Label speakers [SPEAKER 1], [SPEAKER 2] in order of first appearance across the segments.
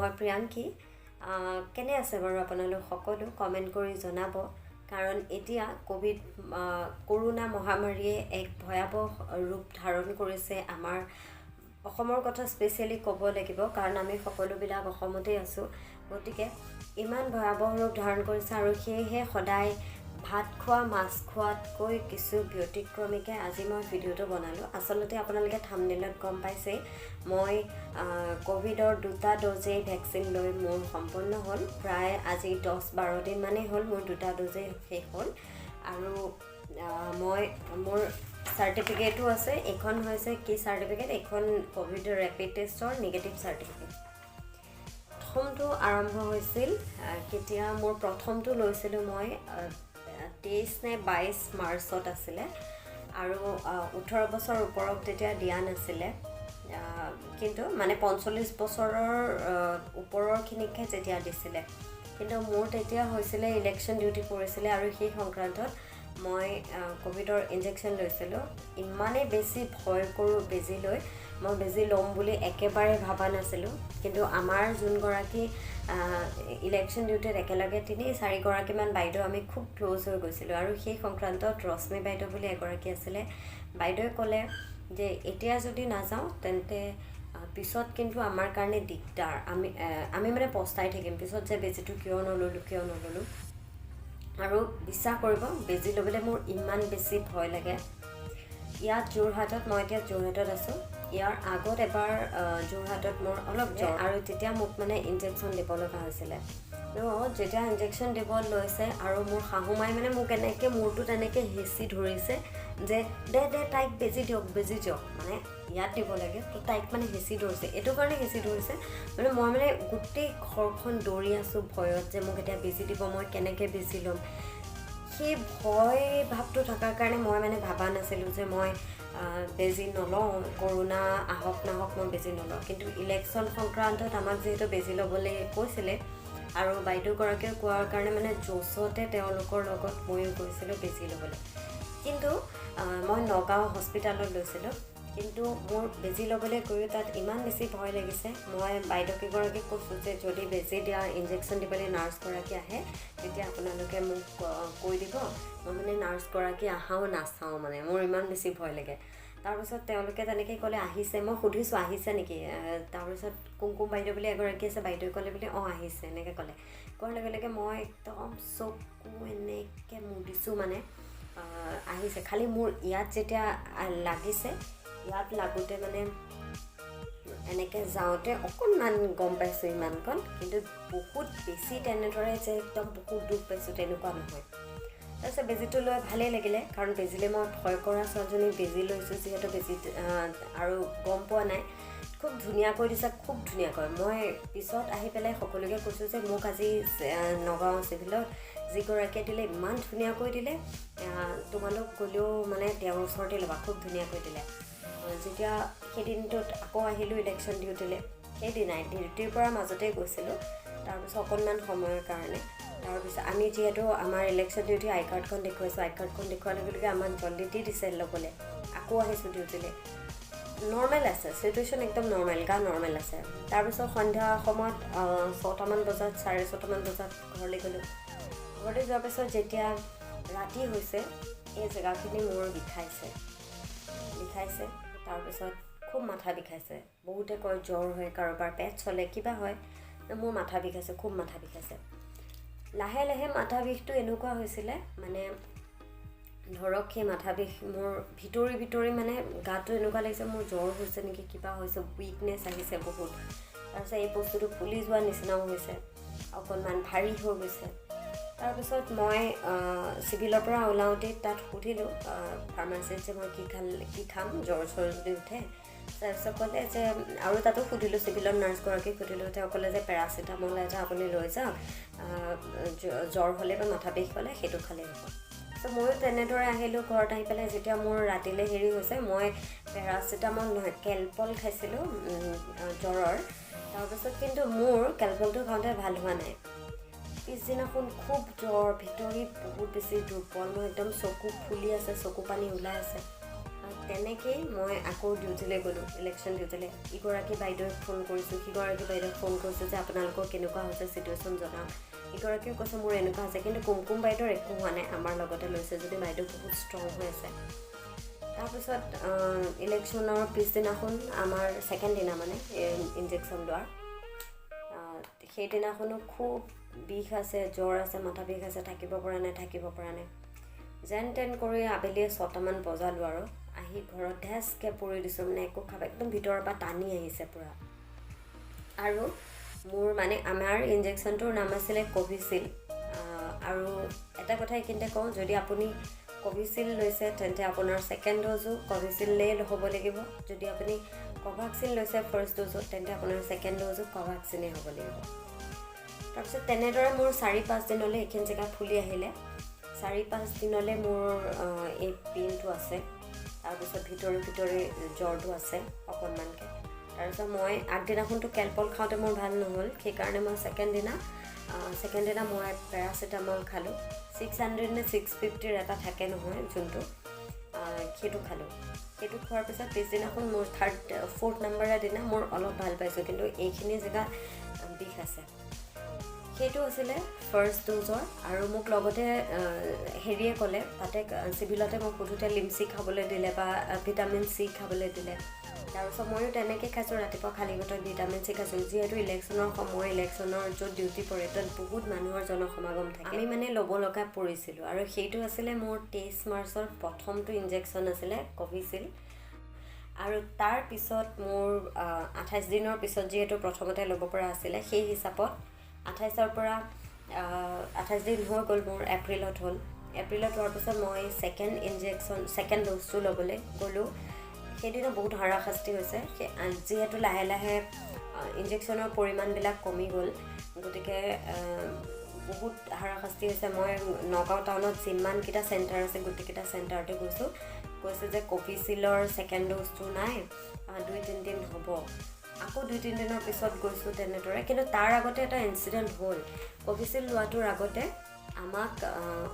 [SPEAKER 1] মই প্ৰিয়াংকি কেনে আছে বাৰু আপোনালোক সকলো কমেণ্ট কৰি জনাব কাৰণ এতিয়া কৰোনা মহামাৰীয়ে এক ভয়াৱহ ৰূপ ধাৰণ কৰিছে আমাৰ অসমৰ কথা স্পেচিয়েলি ক'ব লাগিব কাৰণ আমি সকলোবিলাক অসমতে আছোঁ গতিকে ইমান ভয়াৱহ ৰূপ ধাৰণ কৰিছে আৰু সেয়েহে সদায় ভাত খোৱা মাছ খোৱাতকৈ কিছু ব্যতিক্ৰমীকৈ আজি মই ভিডিঅ'টো বনালোঁ আচলতে আপোনালোকে থাম্বনেইলত গম পাইছে মই কোভিডৰ 2টা ড'জেই ভেকচিন লৈ মোৰ সম্পূৰ্ণ হ'ল প্ৰায় আজি 10-12 দিন মানেই হ'ল মোৰ 2টা ড'জেই শেষ হ'ল আৰু মই মোৰ চাৰ্টিফিকেটো আছে এখন হৈছে কি চাৰ্টিফিকেট এখন কোভিডৰ ৰেপিড টেষ্টৰ নিগেটিভ চাৰ্টিফিকেট প্ৰথমটো আৰম্ভ হৈছিল কেতিয়া মোৰ প্ৰথমটো লৈছিলোঁ মই 23 নে 22 মাৰ্চত আছিলে আৰু 18 বছৰ ওপৰত তেতিয়া দিয়া নাছিলে কিন্তু মানে 45 বছৰৰ ওপৰৰখিনিকহে যেতিয়া দিছিলে কিন্তু মোৰ তেতিয়া হৈছিলে ইলেকশ্যন ডিউটি পৰিছিলে আৰু সেই সংক্ৰান্তত মই কোভিডৰ ইনজেকশ্যন লৈছিলোঁ ইমানেই বেছি ভয় কৰোঁ বেজি লৈ মই বেজি ল'ম বুলি একেবাৰে ভাবা নাছিলোঁ কিন্তু আমাৰ যোনগৰাকী ইলেকশ্যন ডিউটিত একেলগে 3-4 গৰাকীমান বাইদেউ আমি খুব ক্ল'জ হৈ গৈছিলোঁ আৰু সেই সংক্ৰান্তত ৰশ্মি বাইদেউ বুলি এগৰাকী আছিলে বাইদেৱে ক'লে যে এতিয়া যদি নাযাওঁ তেন্তে পিছত কিন্তু আমাৰ কাৰণে দিগদাৰ আমি মানে পস্তাই থাকিম পিছত যে বেজিটো কিয় নল'লোঁ আৰু বিশ্বাস কৰিব বেজি ল'বলৈ মোৰ ইমান বেছি ভয় লাগে ইয়াত যোৰহাটত মই এতিয়া যোৰহাটত আছোঁ ইয়াৰ আগত এবাৰ যোৰহাটত মোৰ অলপ জ্বৰ আৰু তেতিয়া মোক মানে ইনজেকশ্যন দিব লগা হৈছিলে যেতিয়া ইনজেকশ্যন দিব লৈছে আৰু মোৰ শাহুমাই মানে মোক এনেকৈ মূৰটো তেনেকৈ হেঁচি ধৰিছে যে দে তাইক বেজি দিয়ক মানে ইয়াত দিব লাগে তো তাইক মানে হেঁচি ধৰিছে এইটো কাৰণে হেঁচি ধৰিছে মানে মই মানে গোটেই ঘৰখন দৌৰি আছোঁ ভয়ত যে মোক এতিয়া বেজি দিব মই কেনেকৈ বেজি ল'ম সেই ভয় ভাৱটো থকাৰ কাৰণে মই মানে ভাবা নাছিলোঁ যে মই বেজি নলওঁ কৰোণা আহক নাহক মই বেজি নলওঁ কিন্তু ইলেকশ্যন সংক্ৰান্তত আমাক যিহেতু বেজি ল'বলৈ কৈছিলে আৰু বাইদেউগৰাকীয়ে কোৱাৰ কাৰণে মানে জোচতে তেওঁলোকৰ লগত ময়ো গৈছিলোঁ বেজি ল'বলৈ কিন্তু মই নগাঁও হস্পিটেলত লৈছিলোঁ কিন্তু মোৰ বেজি ল'বলৈ গৈও তাত ইমান বেছি ভয় লাগিছে মই বাইদেউকেইগৰাকীক কৈছোঁ যে যদি বেজি দিয়া ইনজেকশ্যন দিবলৈ নাৰ্ছগৰাকী আহে তেতিয়া আপোনালোকে মোক কৈ দিব মই মানে নাৰ্ছগৰাকী আহাও নাচাওঁ মানে মোৰ ইমান বেছি ভয় লাগে তাৰপিছত তেওঁলোকে তেনেকৈ ক'লে আহিছে মই সুধিছোঁ আহিছে নেকি তাৰপিছত কুমকুম বাইদেউ বুলি এগৰাকী আছে বাইদেৱে ক'লে বোলে আহিছে এনেকৈ ক'লে কোৱাৰ লগে লগে মই একদম চকু এনেকৈ মুদিছোঁ মানে আহিছে খালি মোৰ ইয়াত যেতিয়া লাগিছে ইয়াত লাগোঁতে মানে এনেকৈ যাওঁতে অকণমান গম পাইছোঁ ইমানকণ কিন্তু বহুত বেছি তেনেদৰে যে একদম বহুত দুখ পাইছোঁ তেনেকুৱা নহয় তাৰপিছত বেজীটো লৈ ভালেই লাগিলে কাৰণ বেজিলৈ মই ভয় কৰা ছোৱালীজনীক বেজি লৈছোঁ যিহেতু বেজি আৰু গম পোৱা নাই খুব ধুনীয়াকৈ দিছে খুব ধুনীয়াকৈ মই পিছত আহি পেলাই সকলোকে কৈছোঁ যে মোক আজি নগাঁও চিভিলত যিগৰাকীয়ে দিলে ইমান ধুনীয়াকৈ দিলে তোমালোক গ'লেও মানে তেওঁৰ ওচৰতে ল'বা খুব ধুনীয়াকৈ দিলে যেতিয়া সেইদিনটোত আকৌ আহিলোঁ ইলেকশ্যন ডিউটিলৈ সেইদিনাই ডিউটিৰ পৰা মাজতেই গৈছিলোঁ তাৰপিছত অকণমান সময়ৰ কাৰণে তাৰপিছত আমি যিহেতু আমাৰ ইলেকশ্যন ডিউটি আই কাৰ্ডখন দেখুৱাইছোঁ আই কাৰ্ডখন দেখুওৱাৰ লগে লগে আমাক জল্দি দি দিছে ল'বলৈ আকৌ আহিছোঁ ডিউটিলৈ নৰ্মেল আছে চিটুৱেশ্যন একদম নৰ্মেল গা নৰ্মেল আছে তাৰপিছত সন্ধ্যা সময়ত 6টামান বজাত 6:30মান বজাত ঘৰলৈ গ'লোঁ ঘৰলৈ যোৱাৰ পিছত যেতিয়া ৰাতি হৈছে এই জেগাখিনি মোৰ বিষাইছে তাৰপিছত খুব মাথা বিষাইছে বহুতে কয় জ্বৰ হয় কাৰোবাৰ পেট চলে কিবা হয় মোৰ মাথা বিষাইছে খুব মাথা বিষাইছে লাহে লাহে মাথা বিষটো এনেকুৱা হৈছিলে মানে ধৰক সেই মাথা বিষ মোৰ ভিতৰি মানে গাটো এনেকুৱা লাগিছে মোৰ জ্বৰ হৈছে নেকি কিবা হৈছে উইকনেছ আহিছে বহুত তাৰপিছত এই বস্তুটো ফুলি যোৱা নিচিনাও হৈছে অকণমান ভাৰী হৈ গৈছে তাৰপিছত মই চিভিলৰ পৰা ওলাওঁতে তাত সুধিলোঁ ফাৰ্মাচীত যে মই কি খাম জ্বৰ যদি উঠে তাৰপিছত ক'লে যে আৰু তাতো সুধিলোঁ চিভিলৰ নাৰ্ছগৰাকীক সুধিলোঁ তেওঁ ক'লে যে পেৰাচিটামল এটা আপুনি লৈ যাওক জ্বৰ হ'লে বা মাথা বিষ হ'লে সেইটো খালেই হ'ব ত' ময়ো তেনেদৰে আহিলোঁ ঘৰত আহি পেলাই যেতিয়া মোৰ ৰাতিলৈ হেৰি হৈছে মই পেৰাচিটামল নহয় কেলপল খাইছিলোঁ জ্বৰৰ তাৰপিছত কিন্তু মোৰ কেলপলটো খাওঁতে ভাল হোৱা নাই পিছদিনাখন খুব জ্বৰ ভিতৰি বহুত বেছি দুৰ্বল মই একদম চকু ফুলি আছে চকু পানী ওলাই আছে তেনেকেই মই আকৌ ডিউটিলৈ গ'লোঁ, ইলেকশ্যন ডিউটিলৈ। ইগৰাকী বাইদেউক ফোন কৰিছোঁ, সিগৰাকী বাইদেউক ফোন কৰিছোঁ যে আপোনালোকৰ কেনেকুৱা হৈছে চিটুৱেশ্যন জনাওক। ইগৰাকীও কৈছে মোৰ এনেকুৱা হৈছে, কিন্তু কুমকুম বাইদেউৰ একো হোৱা নাই, আমাৰ লগতে লৈছে যদি বাইদেউ বহুত ষ্ট্ৰং হৈ আছে। তাৰপিছত ইলেকশ্যনৰ পিছদিনাখন আমাৰ ছেকেণ্ড দিনা মানে ইনজেকশ্যন লোৱাৰ, সেইদিনাখনো খুব বিষ আছে, জ্বৰ আছে, মাথা বিষ আছে, থাকিব পৰা নাই। যেন তেন কৰি আবেলি 6টামান বজালোঁ আৰু আহি ঘৰত ঢেচকৈ পৰি দিছোঁ, মানে একো খাব একদম ভিতৰৰ পৰা টানি আহিছে পূৰা। আৰু মোৰ মানে আমাৰ ইনজেকশ্যনটোৰ নাম আছিলে কোভিচিল্ড। আৰু এটা কথা এইখিনিতে কওঁ, যদি আপুনি কোভিচিল্ড লৈছে তেন্তে আপোনাৰ ছেকেণ্ড ড'জো কোভিচিল্ডেই হ'ব লাগিব। যদি আপুনি কোভাক্সিন লৈছে ফাৰ্ষ্ট ড'জত, তেন্তে আপোনাৰ ছেকেণ্ড ড'জো কোভাক্সিনেই হ'ব লাগিব। তাৰপিছত তেনেদৰে মোৰ 4-5 দিনলৈ এইখিনি জেগা ফুলি আহিলে। 4-5 দিনলৈ মোৰ এই পেইনটো আছে, তাৰপিছত ভিতৰি জ্বৰটো আছে অকণমানকৈ। তাৰপিছত মই আগদিনাখনতো কেলপল খাওঁতে মোৰ ভাল নহ'ল, সেইকাৰণে মই ছেকেণ্ড দিনা মই পেৰাচিটামল খালোঁ। 600 নে 650 এটা থাকে নহয় যোনটো, সেইটো খালোঁ। সেইটো খোৱাৰ পিছত পিছদিনাখন মোৰ 4th নম্বৰৰ দিনা মোৰ অলপ ভাল পাইছোঁ, কিন্তু এইখিনি জেগা বিষ আছে। সেইটো আছিলে ফাৰ্ষ্ট ড'জৰ। আৰু মোক লগতে হেৰিয়ে ক'লে, তাতে চিভিলতে মোক সোধোতে লিমচি খাবলৈ দিলে বা ভিটামিন চি খাবলৈ দিলে। তাৰপিছত ময়ো তেনেকৈ খাইছোঁ, ৰাতিপুৱা খালী পেটত ভিটামিন চি খাইছোঁ। যিহেতু ইলেকশ্যনৰ সময়, ইলেকশ্যনৰ য'ত ডিউটি পৰে তাত বহুত মানুহৰ জনসমাগম থাকে, আমি মানে ল'ব লগা পৰিছিলোঁ। আৰু সেইটো আছিলে মোৰ 23 মাৰ্চৰ প্ৰথমটো ইনজেকশ্যন আছিলে কোভিচিল্ড। আৰু তাৰ পিছত মোৰ 28 দিনৰ পিছত যিহেতু প্ৰথমতে ল'ব পৰা আছিলে, সেই হিচাপত 28ৰ পৰা 28 দিন হৈ গ'ল, মোৰ এপ্ৰিলত হ'ল। এপ্ৰিলত হোৱাৰ পিছত মই ছেকেণ্ড ড'জটো ল'বলৈ গ'লোঁ। সেইদিনা বহুত হাৰাশাস্তি হৈছে, যিহেতু লাহে লাহে ইনজেকশ্যনৰ পৰিমাণবিলাক কমি গ'ল, গতিকে বহুত হাৰাশাস্তি হৈছে। মই নগাঁও টাউনত যিমানকেইটা চেণ্টাৰ আছে গোটেইকেইটা চেণ্টাৰতে কৈছে যে কোভিচিল্ডৰ ছেকেণ্ড ড'জটো নাই, 2-3 দিন হ'ব। আকৌ 2-3 দিনৰ পিছত গৈছোঁ তেনেদৰে। কিন্তু তাৰ আগতে এটা ইনচিডেণ্ট হ'ল। কোভিচিল্ড লোৱাটোৰ আগতে আমাক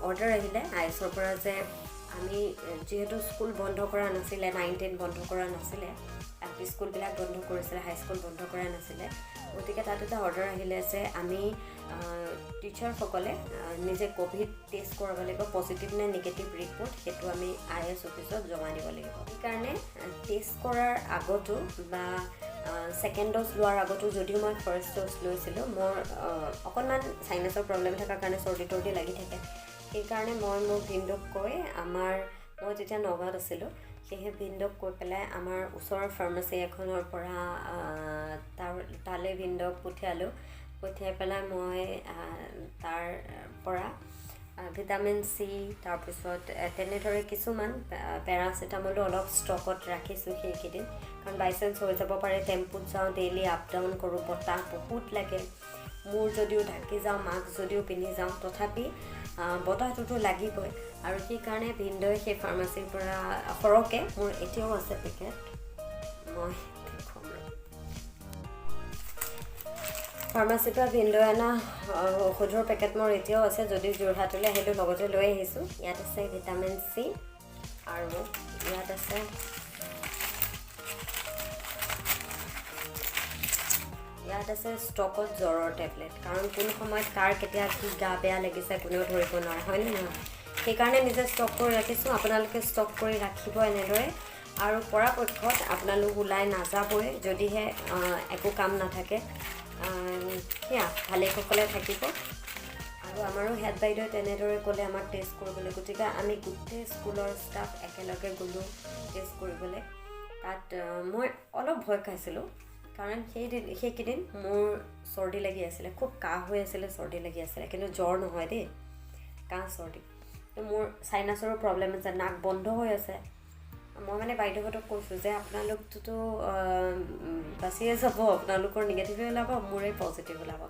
[SPEAKER 1] অৰ্ডাৰ আহিলে আইএছৰ পৰা যে আমি যিহেতু স্কুল বন্ধ কৰা নাছিলে, 9-10 বন্ধ কৰা নাছিলে, LP স্কুলবিলাক বন্ধ কৰিছিলে, হাইস্কুল বন্ধ কৰা নাছিলে, গতিকে তাত এটা অৰ্ডাৰ আহিলে যে আমি টিচাৰসকলে নিজে ক'ভিড টেষ্ট কৰাব লাগিব, পজিটিভ নে নিগেটিভ ৰিপৰ্ট, সেইটো আমি IS অফিচত জমা দিব লাগিব। সেইকাৰণে টেষ্ট কৰাৰ আগতো বা ছেকেণ্ড ড'জ লোৱাৰ আগতো, যদিও মই ফাৰ্ষ্ট ড'জ লৈছিলোঁ, মোৰ অকণমান চাইনাছৰ প্ৰব্লেম থকাৰ কাৰণে চৰ্দি লাগি থাকে। সেইকাৰণে মই মোৰ ভিনদৌক কৈ মই যেতিয়া নগাঁৱত আছিলোঁ, সেয়েহে ভিনদৌক কৈ পেলাই আমাৰ ওচৰৰ ফাৰ্মাচী এখনৰ পৰা তালৈ ভিনদৌক পঠিয়াই পেলাই মই তাৰ পৰা ভিটামিন চি, তাৰপিছত তেনেদৰে কিছুমান পেৰাচিটামলো অলপ ষ্টকত ৰাখিছোঁ সেইকেইদিন, কাৰণ বাইচান্স হৈ যাব পাৰে। টেম্পুত যাওঁ, ডেইলি আপ ডাউন কৰোঁ, বতাহ বহুত লাগে, মূৰ যদিও ঢাকি যাওঁ, মাস্ক যদিও পিন্ধি যাওঁ, তথাপি বতাহটোতো লাগিবই। আৰু সেইকাৰণে ভিনদৌৱে সেই ফাৰ্মাচীৰ পৰা সৰহকৈ, মোৰ এতিয়াও আছে পেকেট, মই দেখুৱাম। ফাৰ্মাচীৰ পৰা ভিনদৌৱে অনা ঔষধৰ পেকেট মোৰ এতিয়াও আছে, যদিও যোৰহাটলৈ আহিলোঁ লগতে লৈ আহিছোঁ। ইয়াত আছে ভিটামিন চি, আৰু ইয়াত আছে ষ্টকত জ্বৰৰ টেবলেট, কাৰণ কোন সময়ত কাৰ কেতিয়া কি গা বেয়া লাগিছে কোনেও ধৰিব নোৱাৰে, হয়নে নহয়? সেইকাৰণে নিজে ষ্টক কৰি ৰাখিছোঁ। আপোনালোকে ষ্টক কৰি ৰাখিব এনেদৰে। আৰু পৰাপক্ষত আপোনালোক ওলাই নাযাবই, যদিহে একো কাম নাথাকে। সেয়া ভালেই কুশলে থাকিব। আৰু আমাৰো হেড বাইদেৱে তেনেদৰে ক'লে আমাক টেষ্ট কৰিবলৈ, গতিকে আমি গোটেই স্কুলৰ ষ্টাফ একেলগে গ'লোঁ টেষ্ট কৰিবলৈ। তাত মই অলপ ভয় খাইছিলোঁ, কাৰণ সেইকেইদিন মোৰ চৰ্দি লাগি আছিলে, খুব কাহ হৈ আছিলে, চৰ্দি লাগি আছিলে, কিন্তু জ্বৰ নহয় দেই, কাহ চৰ্দি। মোৰ চাইনাছৰো প্ৰব্লেম আছে, নাক বন্ধ হৈ আছে। মই মানে বাইদেউহঁতক কৈছোঁ যে আপোনালোকটোতো বাচিয়ে যাব, আপোনালোকৰ নিগেটিভে ওলাব, মোৰে পজিটিভ ওলাব।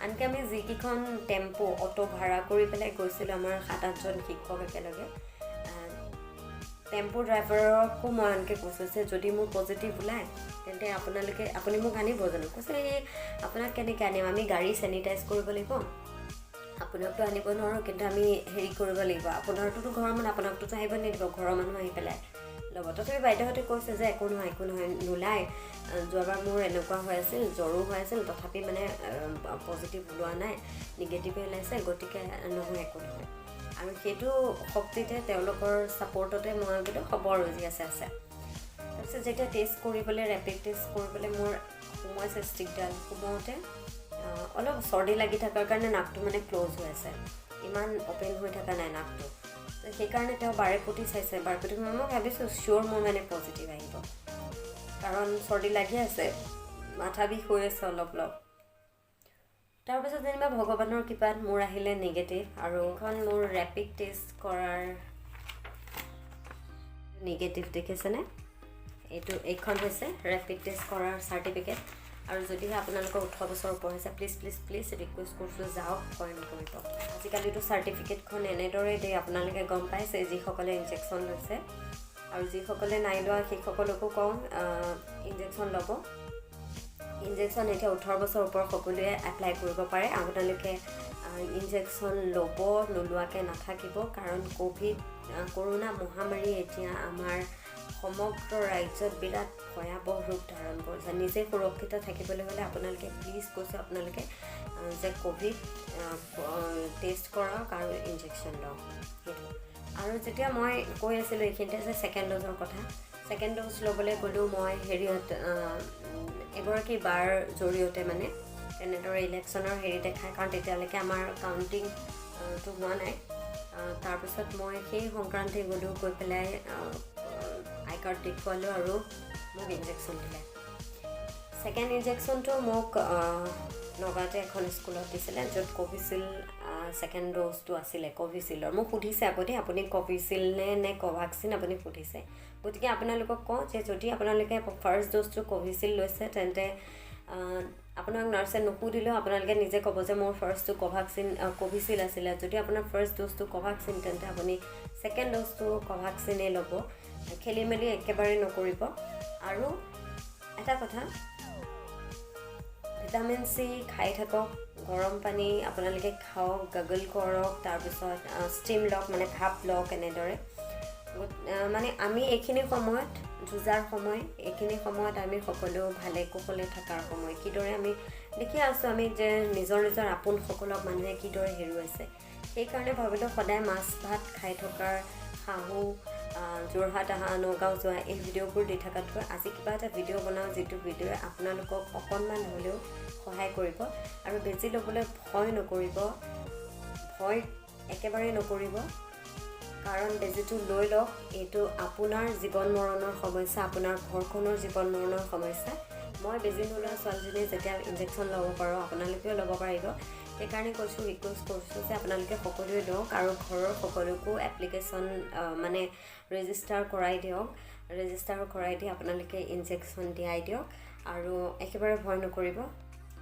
[SPEAKER 1] আনকি আমি যিকেইখন টেম্পু, অ'টো ভাড়া কৰি পেলাই গৈছিলোঁ, আমাৰ 7-8জন শিক্ষক একেলগে, টেম্পু ড্ৰাইভাৰকো মই আনকৈ কৈছোঁ যে যদি মোৰ পজিটিভ ওলায় তেন্তে আপুনি মোক আনিব জানো? কৈছে আপোনাক কেনেকৈ আনিম, আমি গাড়ী চেনিটাইজ কৰিব লাগিব, আপোনাকতো আনিব নোৱাৰোঁ, কিন্তু আমি হেৰি কৰিব লাগিব, আপোনাৰটোতো ঘৰৰ মানুহ, আপোনাকটোতো আহিব নিদিব, ঘৰৰ মানুহ আহি পেলাই ল'ব। তথাপি বাইদেউহঁতে কৈছে যে একো নহয় নোলায়, যোৱাবাৰ মোৰ এনেকুৱা হৈ আছিল, জ্বৰো হৈ আছিল, তথাপি মানে পজিটিভ ওলোৱা নাই, নিগেটিভে ওলাইছে, গতিকে নহয় একো নহয়। আৰু সেইটো শক্তিতে তেওঁলোকৰ ছাপৰ্টতে মই বোলো হ'ব আৰু যি আছে আছে। তাৰপিছত যেতিয়া টেষ্ট কৰিবলৈ ৰেপিড টেষ্ট কৰিবলৈ মোৰ সোমাইছে ষ্টিকডাল, সোমাওঁতে অলপ চৰ্দি লাগি থকাৰ কাৰণে নাকটো মানে ক্ল'জ হৈ আছে, ইমান অ'পেন হৈ থকা নাই নাকটো। সেইকাৰণে তেওঁ বাৰে প্ৰতি চাইছে, বাৰে প্ৰতি মই ভাবিছোঁ চিয়'ৰ মোৰ মানে পজিটিভ আহিব, কাৰণ চৰ্দি লাগি আছে, মাথা বিষ হৈ আছে অলপ অলপ। তাৰপিছত যেনিবা ভগৱানৰ কৃপাত মোৰ আহিলে নিগেটিভ, আৰু এইখন মোৰ ৰেপিড টেষ্ট কৰাৰ নিগেটিভ দেখিছেনে, এইখন হৈছে ৰেপিড টেষ্ট কৰাৰ চাৰ্টিফিকেট। আৰু যদিহে আপোনালোকৰ 18 বছৰ ওপৰ হৈছে প্লিজ প্লিজ প্লিজ ৰিকুৱেষ্ট কৰিছোঁ যাওক, ভয় নকৰিব। আজিকালিতো চাৰ্টিফিকেটখন এনেদৰে দিয়ে, আপোনালোকে গম পাইছে যিসকলে ইনজেকশ্যন লৈছে, আৰু যিসকলে নাই লোৱা সেইসকলকো কওঁ ইনজেকশ্যন ল'ব। ইনজেকশ্যন এতিয়া 18 বছৰ ওপৰ সকলোৱে এপ্লাই কৰিব পাৰে। আপোনালোকে ইনজেকশ্যন ল'ব, নোলোৱাকৈ নাথাকিব, কাৰণ কৰোণা মহামাৰী এতিয়া আমাৰ সমগ্ৰ ৰাজ্যত বিৰাট ভয়াৱহ ৰূপ ধাৰণ কৰিছে। নিজে সুৰক্ষিত থাকিবলৈ হ'লে আপোনালোকে প্লিজ কৈছোঁ আপোনালোকে যে ক'ভিড টেষ্ট কৰক আৰু ইনজেকশ্যন লওক, সেইটো। আৰু যেতিয়া মই কৈ আছিলোঁ এইখিনিতে যে ছেকেণ্ড ড'জৰ কথা, ছেকেণ্ড ড'জ ল'বলৈ গ'লেও মই এগৰাকী বাৰ জৰিয়তে মানে তেনেদৰে ইলেকশ্যনৰ দেখায়, কাৰণ তেতিয়ালৈকে আমাৰ কাউণ্টিংটো হোৱা নাই। তাৰপিছত মই সেই সংক্ৰান্তি গ'লোঁ, গৈ পেলাই আই কাৰ্ড দেখুৱালোঁ আৰু মোক ইনজেকশ্যন দিলে। ছেকেণ্ড ইনজেকশ্যনটো মোক নগাঁৱতে এখন স্কুলত দিছিলে, য'ত কোভিচিল্ড ছেকেণ্ড ড'জটো আছিলে কোভিচিল্ডৰ। মোক সুধিছে আগতে আপুনি কোভিচিল্ড নে কোভাক্সিন আপুনি সুধিছে, গতিকে আপোনালোকক কওঁ যে যদি আপোনালোকে ফাৰ্ষ্ট ড'জটো কোভিচিল্ড লৈছে তেন্তে আপোনাক নাৰ্ছে নুসুধিলেও আপোনালোকে নিজে ক'ব যে মোৰ ফাৰ্ষ্টটো কোভিচিল্ড আছিলে। যদি আপোনাৰ ফাৰ্ষ্ট ড'জটো কোভাক্সিন তেন্তে আপুনি ছেকেণ্ড ড'জটো কোভাক্সিনেই ল'ব, খেলি মেলি একেবাৰে নকৰিব। আৰু এটা কথা, ভিটামিন চি খাই থাকক, গৰম পানী আপোনালোকে খাওক, গাগল কৰক, তাৰপিছত ষ্টিম লওক, মানে ভাপ লওক, এনেদৰে মানে আমি এইখিনি সময়ত যুঁজাৰ সময়, এইখিনি সময়ত আমি সকলো ভালে কুশলে থকাৰ সময়। কিদৰে আমি দেখি আছোঁ আমি যে নিজৰ আপোনসকলক মানুহে কিদৰে হেৰুৱাইছে। সেইকাৰণে ভাবিলোঁ সদায় মাছ ভাত খাই থকাৰ শাহু, যোৰহাট অহা, নগাঁও যোৱা, এই ভিডিঅ'বোৰ দি থকাতকৈ আজি কিবা এটা ভিডিঅ' বনাওঁ যিটো ভিডিঅ'ই আপোনালোকক অকণমান হ'লেও সহায় কৰিব। আৰু বেজি ল'বলৈ ভয় নকৰিব, ভয় একেবাৰে নকৰিব, কাৰণ বেজিটো লৈ লওক। এইটো আপোনাৰ জীৱন মৰণৰ সমস্যা, আপোনাৰ ঘৰখনৰ জীৱন মৰণৰ সমস্যা। মই বেজি নোলোৱা ছোৱালীজনীয়ে যেতিয়া ইনজেকশ্যন ল'ব পাৰোঁ, আপোনালোকেও ল'ব পাৰিব। সেইকাৰণে কৈছোঁ, ৰিকুৱেষ্ট কৰিছোঁ যে আপোনালোকে সকলোৱে লওক, আৰু ঘৰৰ সকলোকো এপ্লিকেশ্যন মানে ৰেজিষ্টাৰ কৰাই দিয়ক, ৰেজিষ্টাৰ কৰাই দি আপোনালোকে ইনজেকশ্যন দিয়াই দিয়ক। আৰু একেবাৰে ভয় নকৰিব,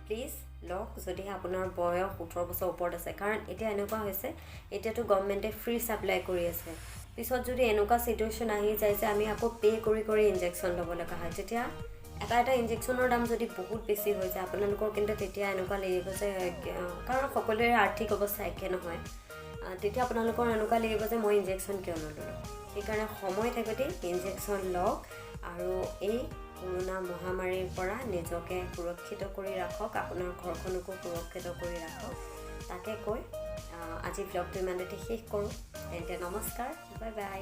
[SPEAKER 1] প্লিজ লওক যদিহে আপোনাৰ বয়স 18 বছৰ ওপৰত আছে। কাৰণ এতিয়া এনেকুৱা হৈছে, এতিয়াতো গভৰ্ণমেণ্টে ফ্ৰী ছাপ্লাই কৰি আছে, পিছত যদি এনেকুৱা ছিটুৱেশ্যন আহি যায় যে আমি আকৌ পে' কৰি ইনজেকশ্যন ল'ব লগা হয়, তেতিয়া এটা ইনজেকশ্যনৰ দাম যদি বহুত বেছি হৈ যায় আপোনালোকৰ, কিন্তু তেতিয়া এনেকুৱা লাগিব যে, কাৰণ সকলোৰে আৰ্থিক অৱস্থা একে নহয়, তেতিয়া আপোনালোকৰ এনেকুৱা লাগিব যে মই ইনজেকশ্যন কিয় নল'লোঁ। সেইকাৰণে সময় থাকোঁতে ইনজেকশ্যন লওক, আৰু এই কৰোণা মহামাৰীৰ পৰা নিজকে সুৰক্ষিত কৰি ৰাখক, আপোনাৰ ঘৰখনকো সুৰক্ষিত কৰি ৰাখক। তাকে কৈ আজি ভ্লগটো ইমানতে শেষ কৰোঁ। তেন্তে নমস্কাৰ, বাই বাই।